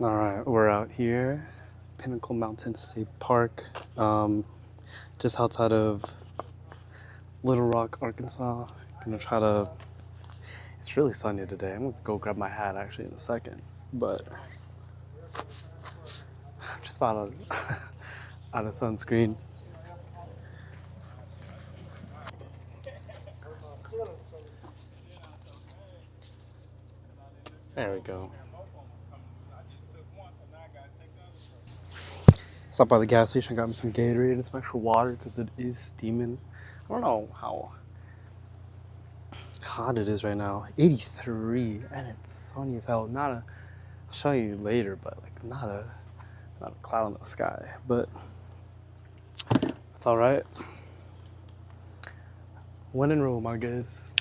All right, we're out here, Pinnacle Mountain State Park, just outside of Little Rock, Arkansas. Gonna try to. It's really sunny today. I'm gonna go grab my hat actually in a second, but I'm just about out of sunscreen. There we go. Stopped by the gas station, got me some Gatorade and some extra water because it is steaming. I don't know how hot it is right now. 83, and it's sunny as hell. I'll show you later, but like not a cloud in the sky. But that's all right. When in Rome, I guess.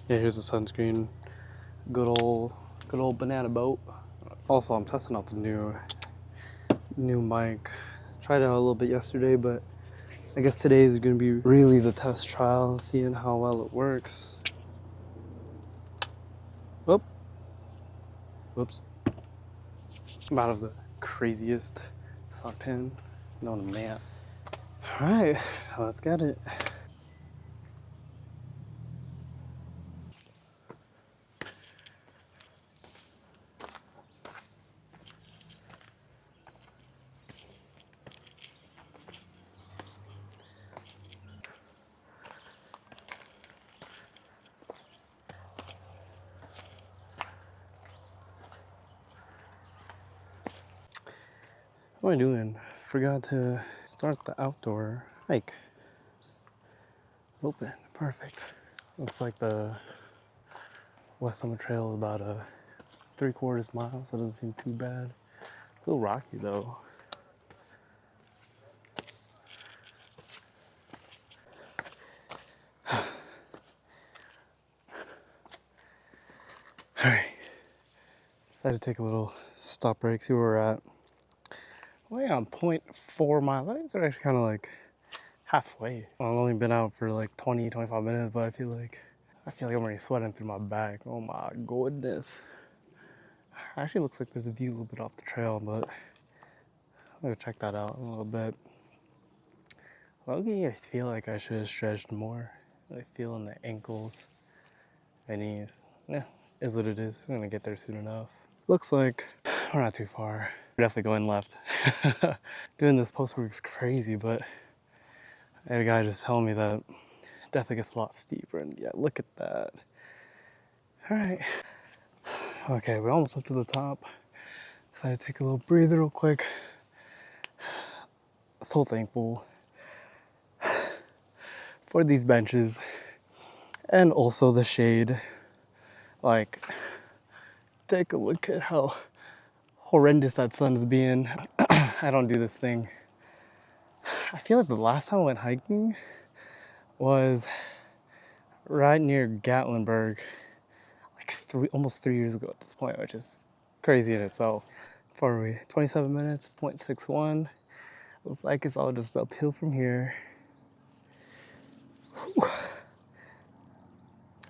Yeah, here's the sunscreen. Good old banana boat. Also, I'm testing out the new mic. Tried it out a little bit yesterday, but I guess today is gonna be really the test trial, seeing how well it works. Whoop. Whoops. I'm out of the craziest suntan known to man. All right, let's get it. What am I doing? Forgot to start the outdoor hike. Open, perfect. Looks like the West Summit Trail is about a 3/4 mile, so it doesn't seem too bad. A little rocky though. All right, decided to take a little stop break, see where we're at. We're on 0.4 miles. I think it's actually kind of like halfway. I've only been out for like 20, 25 minutes, but I feel like I'm already sweating through my back. Oh my goodness. Actually looks like there's a view a little bit off the trail, but I'm gonna check that out in a little bit. Okay, I feel like I should have stretched more. I feel in the ankles and knees. Yeah, is what it is. I'm gonna get there soon enough. Looks like we're not too far. We're definitely going left. Doing this post work is crazy, but I had a guy just telling me that it definitely gets a lot steeper. And yeah, look at that. All right. Okay, we're almost up to the top. Decided to take a little breather real quick. So thankful for these benches and also the shade. Like, take a look at how horrendous that sun is being. I don't do this thing. I feel like the last time I went hiking was right near Gatlinburg, like almost 3 years ago at this point, which is crazy in itself. How far are we? 27 minutes, 0.61. Looks like it's all just uphill from here. Whew.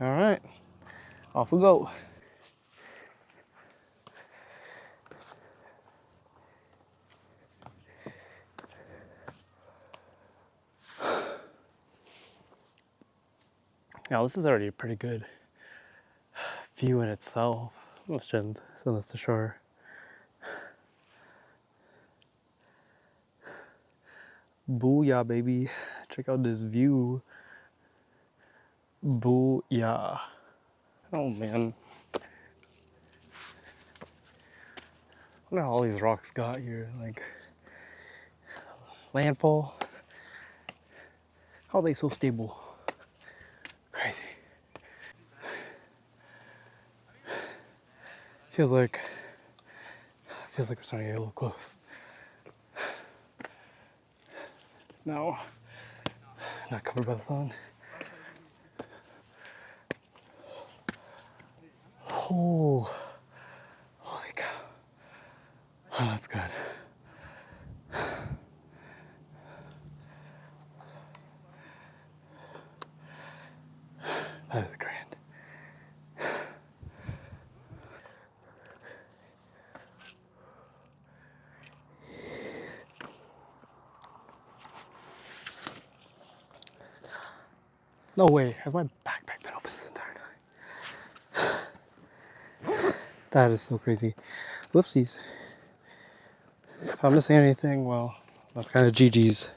All right, off we go. Now this is already a pretty good view in itself. Let's send this to shore. Booyah, baby. Check out this view. Booyah. Oh man. Look at all these rocks got here. Like, landfall. How are they so stable? Crazy. Feels like we're starting to get a little close. No, not covered by the sun. Oh, holy cow. Oh, that's good. That is grand. No way. Has my backpack been open this entire time? That is so crazy. Whoopsies. If I'm missing anything, well, that's kind of GG's.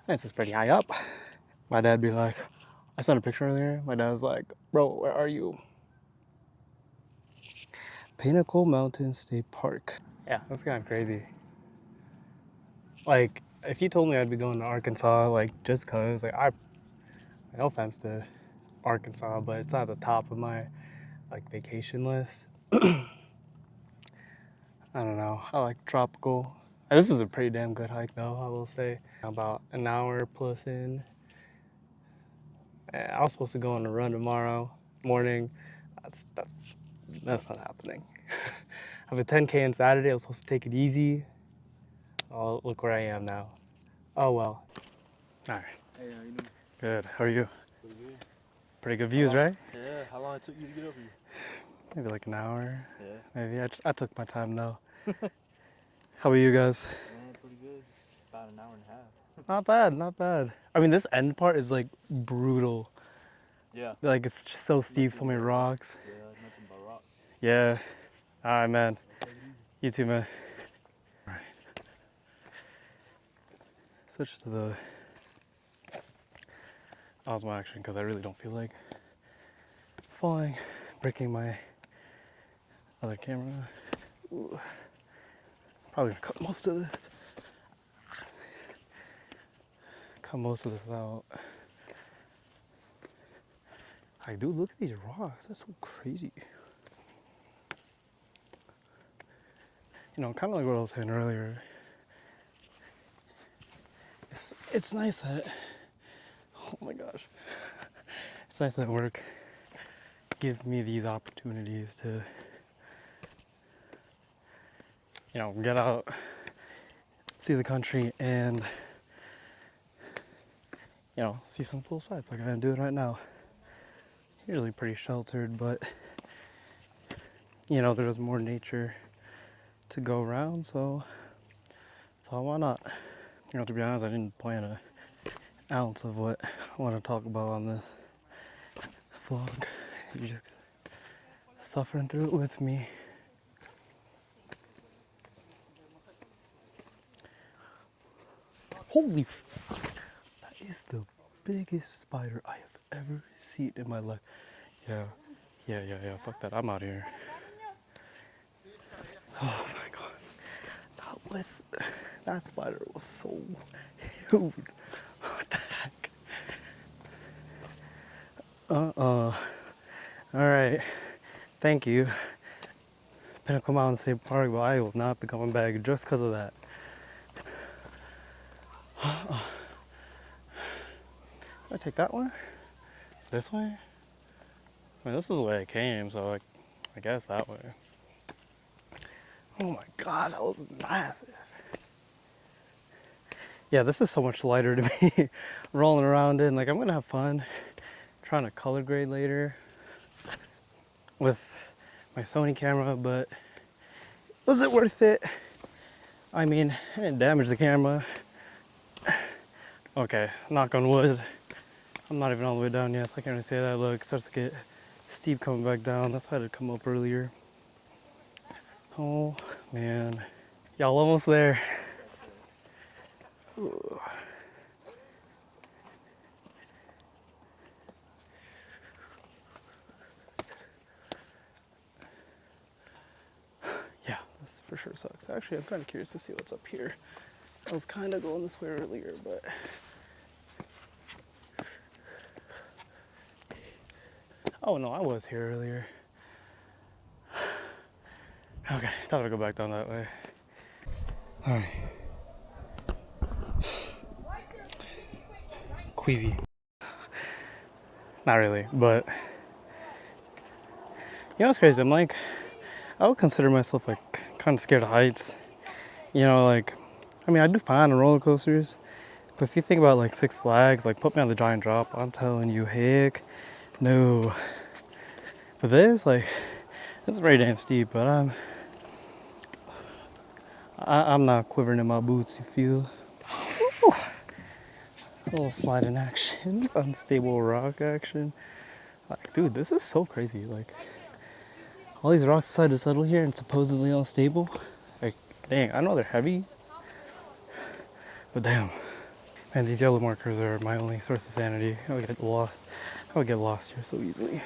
This is pretty high up. My dad be like, I sent a picture earlier. My dad was like, bro, where are you? Pinnacle Mountain State Park. Yeah, that's kind of crazy. Like, if you told me I'd be going to Arkansas, like, just cause, like, no offense to Arkansas, but it's not at the top of my, like, vacation list. I don't know. I like tropical. This is a pretty damn good hike, though, I will say. About an hour plus in. I was supposed to go on a run tomorrow morning. That's not happening. I have a 10K on Saturday. I was supposed to take it easy. Oh, look where I am now. Oh well. All right. Hey, how you doing? Good. How are you? Pretty good. Pretty good views, right? Yeah. How long it took you to get over here? Maybe like an hour. Yeah. Maybe. I took my time though. How about you guys? Man, pretty good. About an hour and a half. Not bad. Not bad. I mean, this end part is like brutal. Yeah. Like it's just so steep, so many rocks. Yeah, nothing but rocks. Yeah. All right, man. You too, man. All right. Switch to the Osmo action because I really don't feel like falling, breaking my other camera. Ooh. Probably gonna cut most of this. Cut most of this out. Like, dude, look at these rocks. That's so crazy. You know, kind of like what I was saying earlier. It's nice that, oh my gosh. It's nice that work gives me these opportunities to, you know, get out, see the country, and, you know, see some full sights like I'm doing right now. Usually pretty sheltered, but, you know, there's more nature to go around, so why not? You know, to be honest, I didn't plan an ounce of what I want to talk about on this vlog. You're just suffering through it with me. Holy that is the biggest spider I have ever seen in my life. Yeah, fuck that, I'm out here. Oh my god. That spider was so huge. What the heck? Alright. Thank you, Pinnacle Mountain State Park, but I will not be coming back just because of that. I take that one? This way? I mean, this is the way I came, so I guess that way. Oh my god, that was massive. Yeah, this is so much lighter to me rolling around in. Like, I'm gonna have fun trying to color grade later with my Sony camera, but was it worth it? I mean, I didn't damage the camera. Okay, knock on wood. I'm not even all the way down yet, so I can't really say that. Look, it starts to get steep coming back down. That's why I had to come up earlier. Oh, man. Y'all almost there. Ooh. Yeah, this for sure sucks. Actually, I'm kind of curious to see what's up here. I was kind of going this way earlier, but... Oh no, I was here earlier. Okay, thought I'd go back down that way. All right. queasy. Not really, but you know what's crazy? I'm like, I would consider myself like kind of scared of heights. You know, like, I mean, I do fine on roller coasters, but if you think about like Six Flags, like put me on the giant drop, I'm telling you, heck, no. But this, like, it's very damn steep, but I'm not quivering in my boots. You feel? Ooh. A little sliding action, unstable rock action. Like, dude, this is so crazy. Like, all these rocks decide to settle here and supposedly unstable. Like, dang, I know they're heavy, but damn. Man, these yellow markers are my only source of sanity. I would get lost. I would get lost here so easily.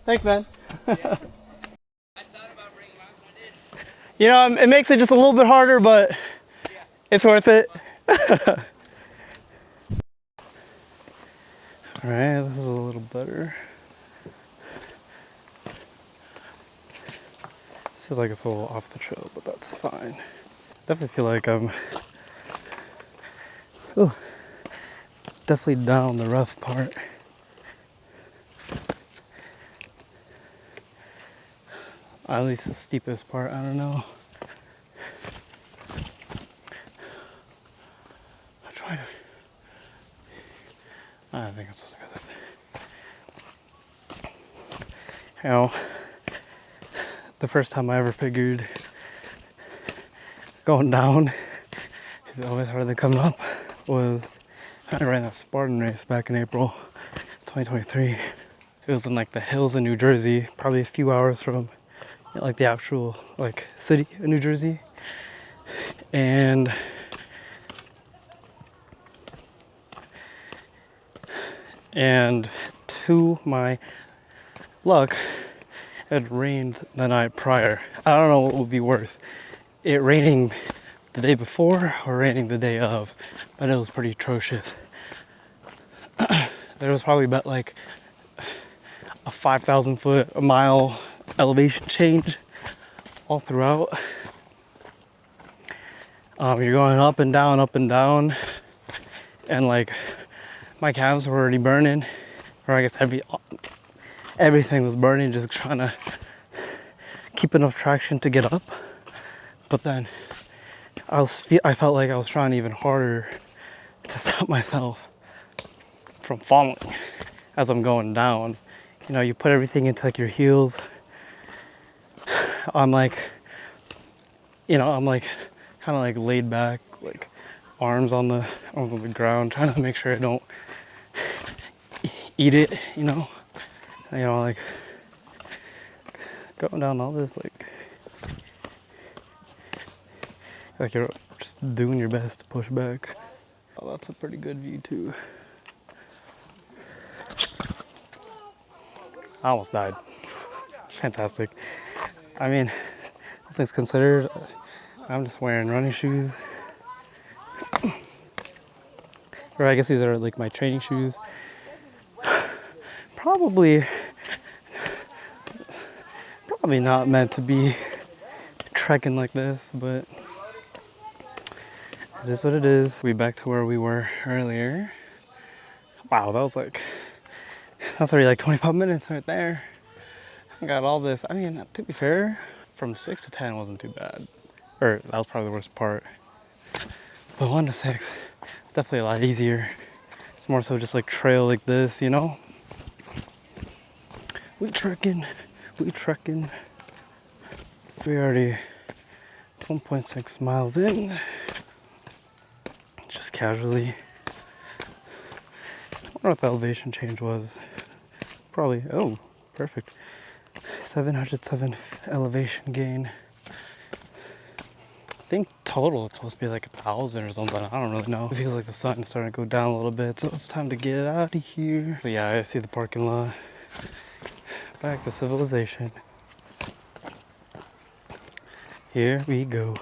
Thanks, man. You know, it makes it just a little bit harder, but it's worth it. All right, this is a little better. Feels like it's a little off the trail, but that's fine. Definitely feel like I'm definitely down the rough part. At least the steepest part, I don't know. I think I'm supposed to go that way. You know, the first time I ever figured going down is always harder than coming up was I ran that Spartan race back in April 2023. It was in like the hills in New Jersey, probably a few hours from like the actual like city of New Jersey. And to my luck, it had rained the night prior. I don't know what would be worse, it raining the day before or raining the day of, but it was pretty atrocious. There was probably about like a 5,000 foot, a mile elevation change all throughout. You're going up and down, and like my calves were already burning, or I guess everything was burning, just trying to keep enough traction to get up. But then I felt like I was trying even harder to stop myself from falling as I'm going down. You know, you put everything into like your heels. I'm like kind of like laid back, like arms on the ground, trying to make sure I don't eat it. You know, like going down all this, like you're just doing your best to push back. Oh, that's a pretty good view too. I almost died. Fantastic. I mean, all things considered, I'm just wearing running shoes. Or I guess these are like my training shoes. Probably not meant to be trekking like this, but it is what it is. We back to where we were earlier. Wow, that's already like 25 minutes right there. I got all this. I mean, to be fair, from 6 to 10 wasn't too bad. Or that was probably the worst part. But 1 to 6, it's definitely a lot easier. It's more so just like trail like this, you know? We trekking. We already 1.6 miles in. Just casually. I wonder what the elevation change was. Probably, oh, perfect. 707 elevation gain. I think total it's supposed to be like 1,000 or something. I don't really know. It feels like the sun's starting to go down a little bit, so it's time to get out of here. But yeah, I see the parking lot. Back to civilization. Here we go.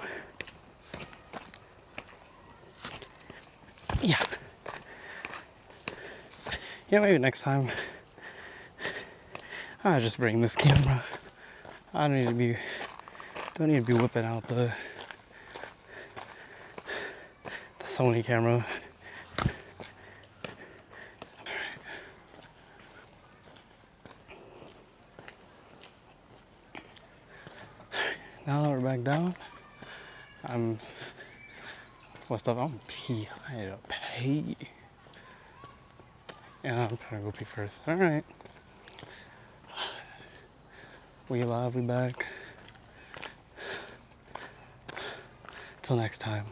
Yeah. Yeah, maybe next time I'll just bring this camera. I don't need to be whipping out the Sony camera. Now that we're back down, what's up? I'm pee. I had to pee. Yeah, I'm trying to go pee first. All right. We live, we back. Till next time.